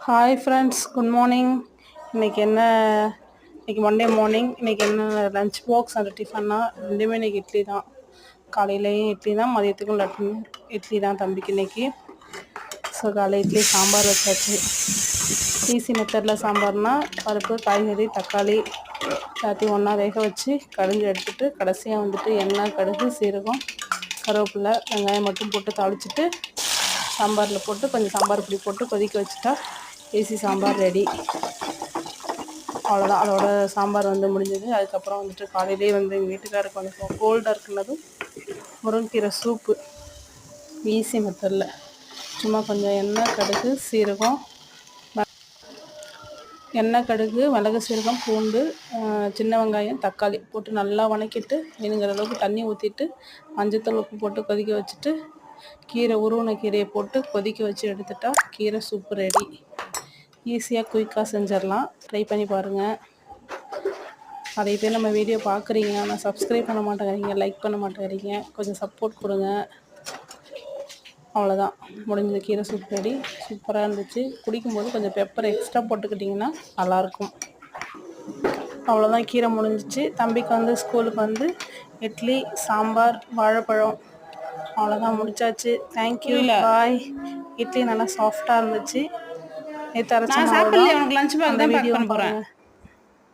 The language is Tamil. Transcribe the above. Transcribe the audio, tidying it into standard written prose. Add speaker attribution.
Speaker 1: Hi friends, good morning. இன்றைக்கி என்ன இன்றைக்கி மண்டே மார்னிங். இன்றைக்கி என்ன லஞ்ச் பாக்ஸ் அந்த டிஃபன்னா ரெண்டுமே இன்றைக்கி இட்லி தான். காலையிலையும் இட்லி தான், மதியத்துக்கும் இட்லி தான் தம்பிக்கு இன்றைக்கி. ஸோ காலை இட்லி சாம்பார் வச்சாச்சு. ஈஸி மெத்தடில் சாம்பார்னால் பருப்பு, காய்கறி, தக்காளி எல்லாத்தையும் ஒன்றா வேக வச்சு கடைஞ்சி எடுத்துகிட்டு கடைசியாக வந்துட்டு எண்ணெய், கடுகு, சீரகம், கருவேப்பிலை, வெங்காயம் மட்டும் போட்டு தாளிச்சிட்டு சாம்பாரில் போட்டு கொஞ்சம் சாம்பார் பொடி போட்டு கொதிக்க வச்சுட்டா ஈஸி சாம்பார் ரெடி. அவ்வளோதான், அதோட சாம்பார் முடிஞ்சது. அதுக்கப்புறம் காலையிலே எங்கள் வீட்டுக்காரருக்கு கொஞ்சம் கோல்டாக இருக்குன்னதும் முருங்கீரை சூப்பு ஈஸி மெத்தடில் சும்மா கொஞ்சம் எண்ணெய், கடுகு, சீரகம், மிளகு, சீரகம், பூண்டு, சின்ன வெங்காயம், தக்காளி போட்டு நல்லா வணக்கிட்டு வேணுங்கிற அளவுக்கு தண்ணி ஊற்றிட்டு மஞ்சத்தூள், உப்பு போட்டு கொதிக்க வச்சுட்டு உருவன கீரையை போட்டு கொதிக்க வச்சு எடுத்துட்டா கீரை சூப்பு ரெடி. ஈஸியாக குயிக்காக செஞ்சிடலாம். ட்ரை பண்ணி பாருங்கள். நிறைய பேர் நம்ம வீடியோ பார்க்குறீங்க, ஆனால் சப்ஸ்கிரைப் பண்ண மாட்டேங்கிறீங்க, லைக் பண்ண மாட்டேங்கிறீங்க. கொஞ்சம் சப்போர்ட் கொடுங்க. அவ்வளோதான், முடிஞ்சது. கீரை சூப் ரெடி. சூப்பராக இருந்துச்சு. குடிக்கும்போது கொஞ்சம் பெப்பர் எக்ஸ்ட்ரா போட்டுக்கிட்டிங்கன்னா நல்லாயிருக்கும். அவ்வளோதான், கீரை முடிஞ்சிச்சு. தம்பிக்கு ஸ்கூலுக்கு இட்லி, சாம்பார், வாழைப்பழம். அவ்வளோதான், முடிச்சாச்சு. தேங்க்யூ, பாய். இட்லி நல்லா சாஃப்டாக இருந்துச்சு. நேற்று அரைச்ச மாவு தான். அந்த வீடியோ பாருங்கள்.